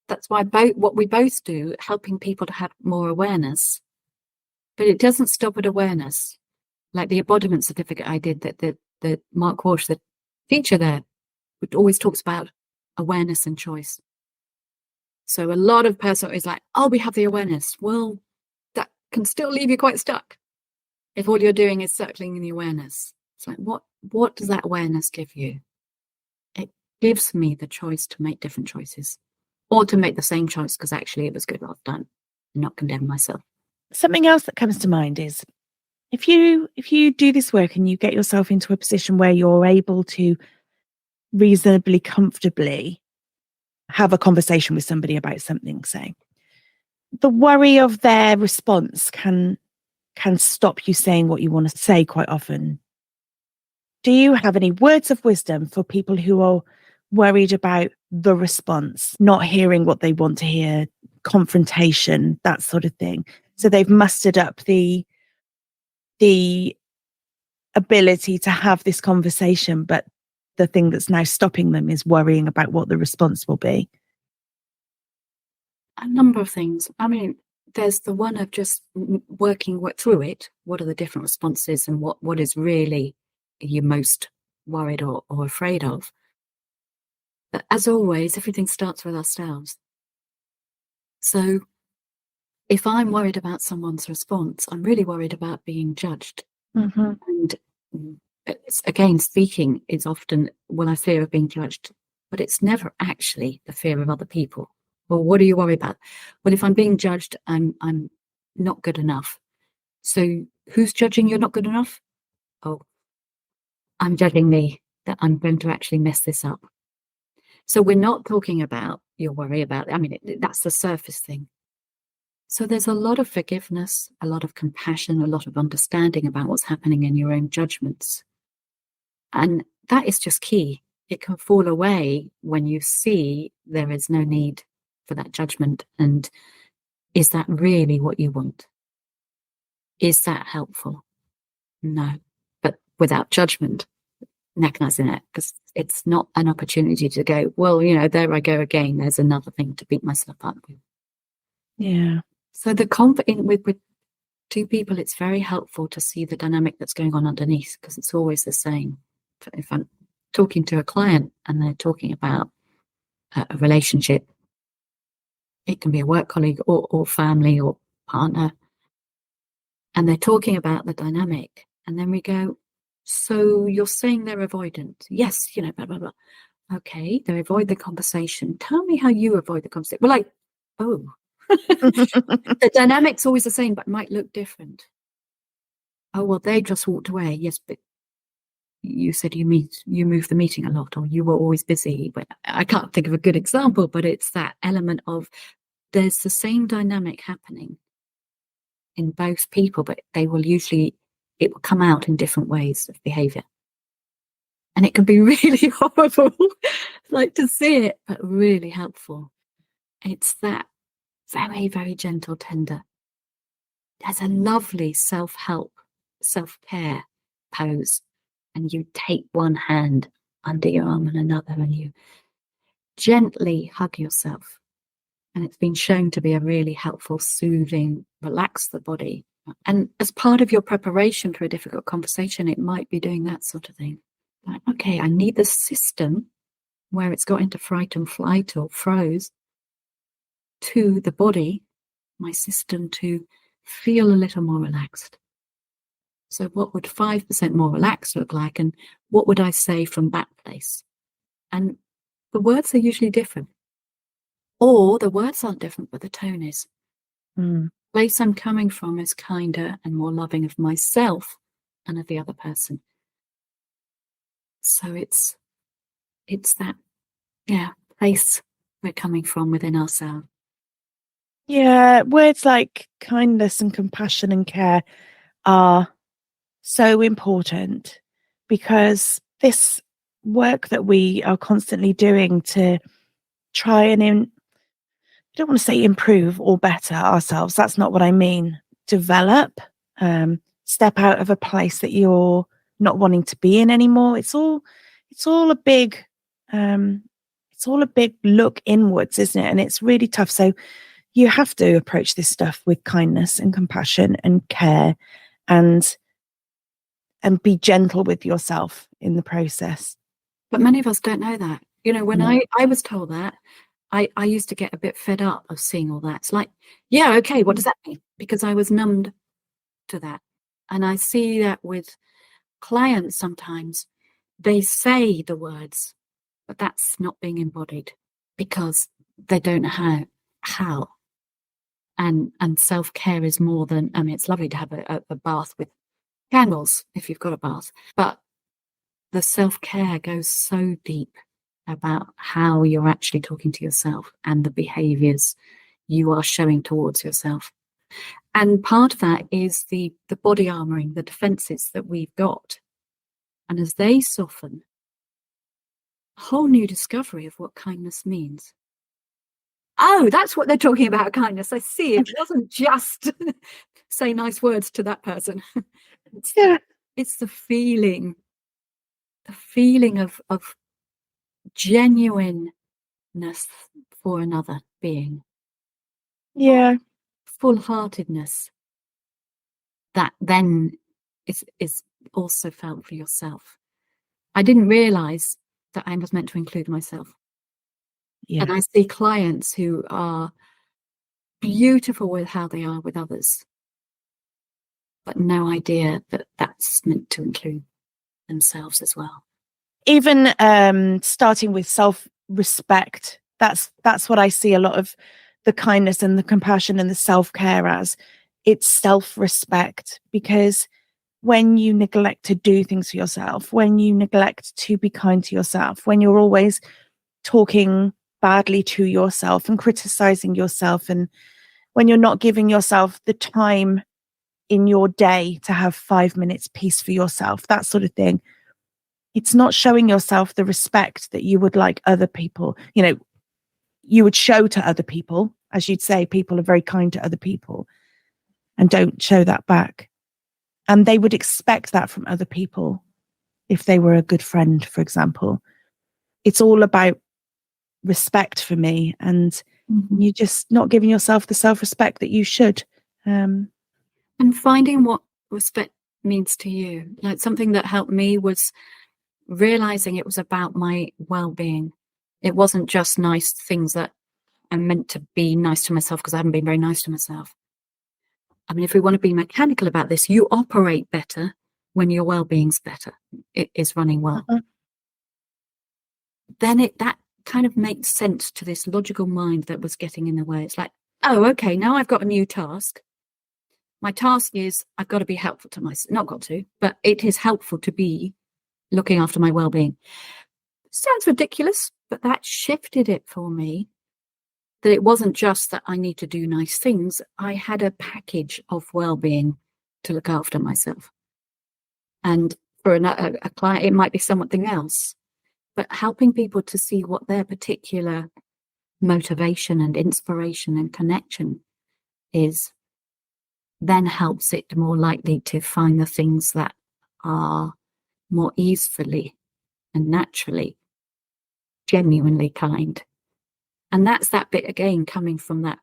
S2: that's why what we both do, helping people to have more awareness. But it doesn't stop at awareness. Like the embodiment certificate I did, that Mark Walsh, the teacher there, always talks about awareness and choice. So a lot of person is like, oh, we have the awareness. Well, that can still leave you quite stuck if all you're doing is circling in the awareness. It's like, what does that awareness give you? It gives me the choice to make different choices or to make the same choice because actually it was good, well done. not condemn myself.
S1: Something else that comes to mind is if you do this work and you get yourself into a position where you're able to reasonably comfortably have a conversation with somebody about something, say, the worry of their response can stop you saying what you want to say quite often. Do you have any words of wisdom for people who are worried about the response, not hearing what they want to hear, confrontation, that sort of thing? So they've mustered up the ability to have this conversation, but the thing that's now stopping them is worrying about what the response will be.
S2: A number of things. I mean, there's the one of just working through it. What are the different responses, and what is really you're most worried or afraid of? But as always, everything starts with ourselves. So if I'm worried about someone's response, I'm really worried about being judged.
S1: Mm-hmm.
S2: And again, speaking is often, well, I fear of being judged, but it's never actually the fear of other people. Well, what do you worry about? Well, if I'm being judged, I'm not good enough. So who's judging you're not good enough? Oh, I'm judging me, that I'm going to actually mess this up. So we're not talking about your worry about, I mean, that's the surface thing. So there's a lot of forgiveness, a lot of compassion, a lot of understanding about what's happening in your own judgments. And that is just key. It can fall away when you see there is no need for that judgment. And is that really what you want? Is that helpful? No. But without judgment, neck in it, because it's not an opportunity to go, well, there I go again. There's another thing to beat myself up with.
S1: Yeah.
S2: So with two people, it's very helpful to see the dynamic that's going on underneath, because it's always the same. If I'm talking to a client and they're talking about a relationship, it can be a work colleague or family or partner, and they're talking about the dynamic, and then we go, so you're saying they're avoidant? Yes, blah, blah, blah. Okay, they avoid the conversation. Tell me how you avoid the conversation. We're like, oh, the dynamic's always the same, but might look different. Oh, well, they just walked away. Yes, but you said you moved the meeting a lot, or you were always busy. But I can't think of a good example, but it's that element of there's the same dynamic happening in both people, but it will come out in different ways of behavior. And it can be really horrible, like to see it, but really helpful. It's that very, very gentle, tender. There's a lovely self-help, self-care pose. And you take one hand under your arm and another, and you gently hug yourself. And it's been shown to be a really helpful, soothing, relax the body. And as part of your preparation for a difficult conversation, it might be doing that sort of thing. Like, okay, I need the system where it's got into fright and flight or froze to the body, my system to feel a little more relaxed. So what would 5% more relaxed look like? And what would I say from that place? And the words are usually different. Or the words aren't different, but the tone is. The place I'm coming from is kinder and more loving of myself and of the other person. So it's that, place we're coming from within ourselves.
S1: Yeah, words like kindness and compassion and care are so important, because this work that we are constantly doing to try and I don't want to say improve or better ourselves. That's not what I mean. Develop, step out of a place that you're not wanting to be in anymore. It's all a big, look inwards, isn't it? And it's really tough. So you have to approach this stuff with kindness and compassion and care, and be gentle with yourself in the process.
S2: But many of us don't know that. When I was told that, I used to get a bit fed up of seeing all that. It's like, yeah, okay, what does that mean? Because I was numbed to that. And I see that with clients sometimes. They say the words, but that's not being embodied because they don't know how. And self-care is more than, I mean, it's lovely to have a bath with candles if you've got a bath, but the self-care goes so deep about how you're actually talking to yourself and the behaviors you are showing towards yourself. And part of that is the body armoring, the defenses that we've got. And as they soften, a whole new discovery of what kindness means. Oh, that's what they're talking about, kindness. I see. It wasn't just say nice words to that person. It's the feeling of genuineness for another being.
S1: Yeah.
S2: Full-heartedness that then is also felt for yourself. I didn't realize that I was meant to include myself.
S1: Yeah.
S2: And I see clients who are beautiful with how they are with others, but no idea that that's meant to include themselves as well.
S1: Even starting with self-respect, that's what I see a lot of the kindness and the compassion and the self-care as. It's self-respect, because when you neglect to do things for yourself, when you neglect to be kind to yourself, when you're always talking badly to yourself and criticizing yourself, and when you're not giving yourself the time in your day to have 5 minutes peace for yourself, that sort of thing, it's not showing yourself the respect that you would like other people, you would show to other people. As you'd say, people are very kind to other people and don't show that back. And they would expect that from other people if they were a good friend, for example. It's all about respect for me, and you're just not giving yourself the self-respect that you should.
S2: And finding what respect means to you. Like, something that helped me was realizing it was about my well-being. It wasn't just nice things that I'm meant to be nice to myself because I haven't been very nice to myself. I mean, if we want to be mechanical about this, you operate better when your well-being's better. It is running well. Then that kind of makes sense to this logical mind that was getting in the way. It's like, oh, okay, now I've got a new task. My task is I've got to be helpful to myself. Not got to, but it is helpful to be looking after my well-being. Sounds ridiculous, but that shifted it for me. That it wasn't just that I need to do nice things. I had a package of well-being to look after myself. And for a client, it might be something else. But helping people to see what their particular motivation and inspiration and connection is then helps it more likely to find the things that are more easily and naturally, genuinely kind. And that's that bit again coming from that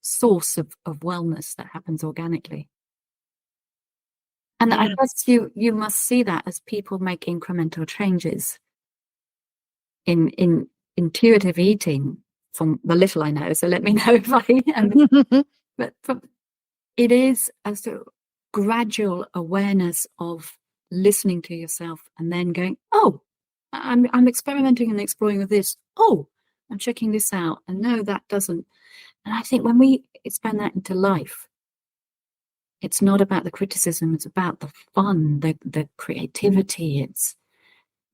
S2: source of wellness that happens organically. And I guess you must see that as people make incremental changes in intuitive eating, from the little I know. So let me know if I am. But it is a sort of gradual awareness of listening to yourself and then going, oh, I'm experimenting and exploring with this. Oh, I'm checking this out. And no, that doesn't. And I think when we expand that into life, it's not about the criticism, it's about the fun, the creativity, it's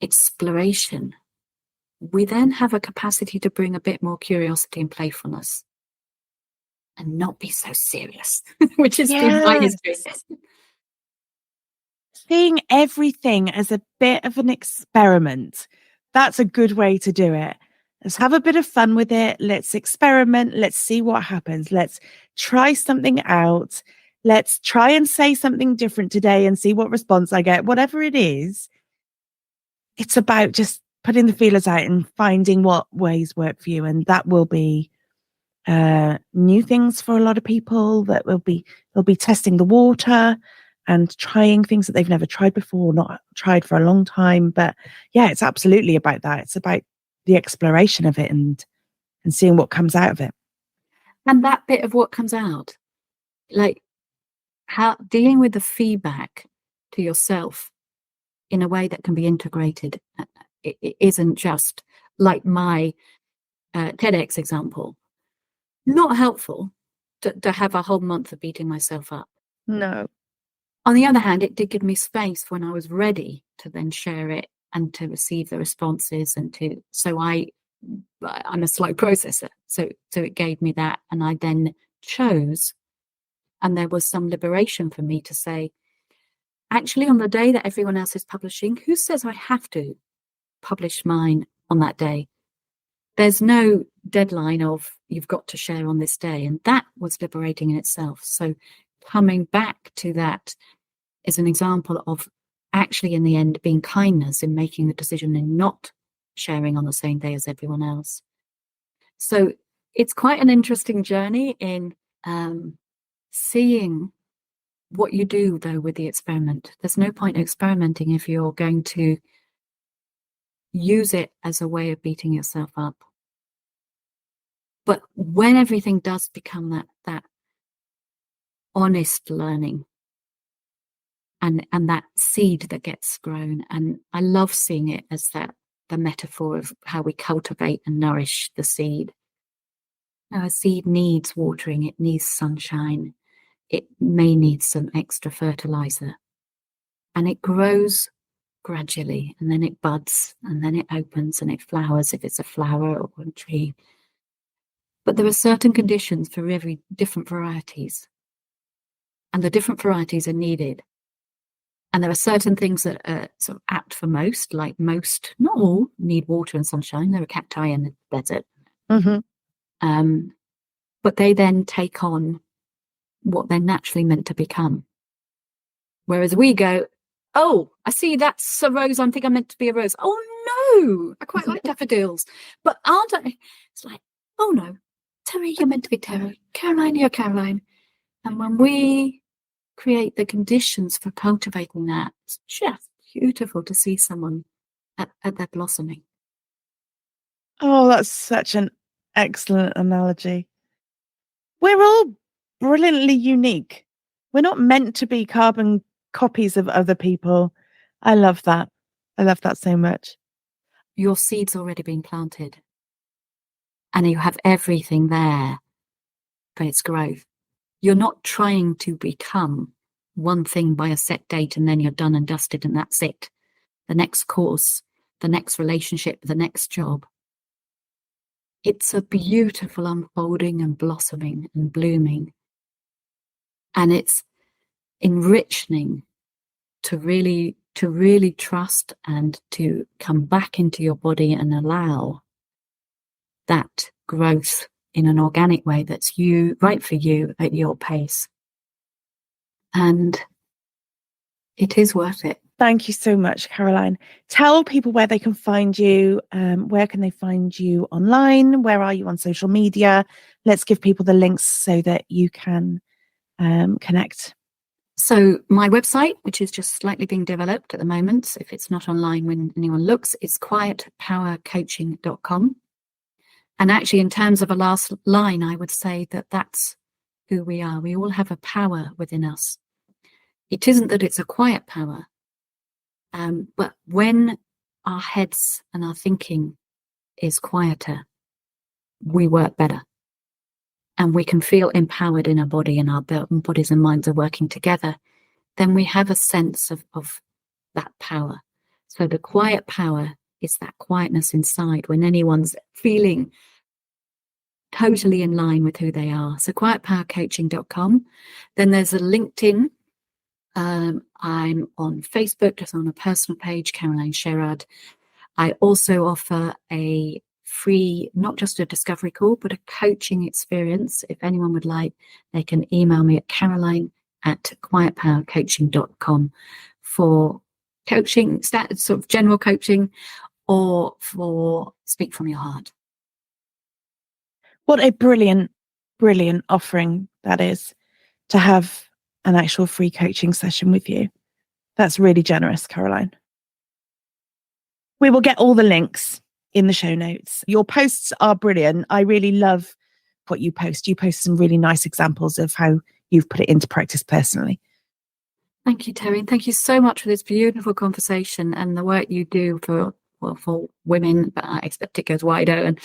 S2: exploration. We then have a capacity to bring a bit more curiosity and playfulness and not be so serious, which is my history.
S1: Seeing everything as a bit of an experiment, that's a good way to do it. Let's have a bit of fun with it. Let's experiment. Let's see what happens. Let's try something out. Let's try and say something different today and see what response I get. Whatever it is, it's about just putting the feelers out and finding what ways work for you. And that will be new things for a lot of people. That they'll be testing the water and trying things that they've never tried before, not tried for a long time. But yeah, it's absolutely about that. It's about the exploration of it and seeing what comes out of it.
S2: And that bit of what comes out, like how dealing with the feedback to yourself in a way that can be integrated. It isn't just like my TEDx example. Not helpful, to have a whole month of beating myself up.
S1: No.
S2: On the other hand, it did give me space when I was ready to then share it and to receive the responses so I'm a slow processor. So it gave me that. And I then chose, and there was some liberation for me to say, actually, on the day that everyone else is publishing, who says I have to publish mine on that day? There's no deadline of you've got to share on this day. And that was liberating in itself. So coming back to that is an example of actually, in the end, being kindness in making the decision and not sharing on the same day as everyone else. So it's quite an interesting journey in seeing what you do, though, with the experiment. There's no point experimenting if you're going to use it as a way of beating yourself up. But when everything does become that honest learning, and that seed that gets grown, and I love seeing it as the metaphor of how we cultivate and nourish the seed. Now, a seed needs watering, it needs sunshine, it may need some extra fertilizer, and it grows gradually, and then it buds, and then it opens and it flowers if it's a flower or a tree. But there are certain conditions for every different varieties, and the different varieties are needed. And there are certain things that are sort of apt for most, like most, not all, need water and sunshine. There are cacti in the desert.
S1: Mm-hmm.
S2: But they then take on what they're naturally meant to become. Whereas we go, oh, I see that's a rose. I think I'm meant to be a rose. Oh, no, I quite like daffodils. But aren't I? It's like, oh, no, Terry, you're meant to be Terry. Caroline, you're Caroline. And when we create the conditions for cultivating that, it's just beautiful to see someone at their blossoming.
S1: Oh, that's such an excellent analogy. We're all brilliantly unique. We're not meant to be carbon copies of other people. I love that. I love that so much.
S2: Your seed's already been planted, and you have everything there for its growth. You're not trying to become one thing by a set date and then you're done and dusted and that's it. The next course, the next relationship, the next job. It's a beautiful unfolding and blossoming and blooming. And it's enriching to really trust and to come back into your body and allow that growth in an organic way that's right for you at your pace. And it is worth it.
S1: Thank you so much, Caroline. Tell people where they can find you. Where can they find you online? Where are you on social media? Let's give people the links so that you can connect.
S2: So my website, which is just slightly being developed at the moment, if it's not online when anyone looks, it's quietpowercoaching.com. And actually, in terms of a last line, I would say that that's who we are. We all have a power within us. It isn't that it's a quiet power, but when our heads and our thinking is quieter, we work better. And we can feel empowered in our body, and our bodies and minds are working together. Then we have a sense of that power. So the quiet power is that quietness inside when anyone's feeling totally in line with who they are. So quietpowercoaching.com. Then there's a LinkedIn. I'm on Facebook, just on a personal page, Caroline Sherrard. I also offer a free, not just a discovery call, but a coaching experience. If anyone would like, they can email me at caroline@quietpowercoaching.com for coaching, sort of general coaching, or for speak from your heart.
S1: What a brilliant, brilliant offering that is, to have an actual free coaching session with you. That's really generous, Caroline. We will get all the links in the show notes. Your posts are brilliant. I really love what you post. You post some really nice examples of how you've put it into practice personally.
S2: Thank you, Terry. Thank you so much for this beautiful conversation and the work you do for for women, but I expect it goes wider. And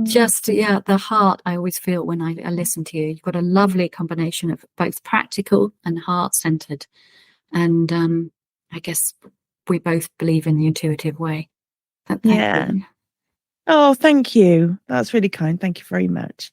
S2: just, the heart, I always feel when I listen to you, you've got a lovely combination of both practical and heart-centered. And I guess we both believe in the intuitive way. But thank you.
S1: Oh, thank you. That's really kind. Thank you very much.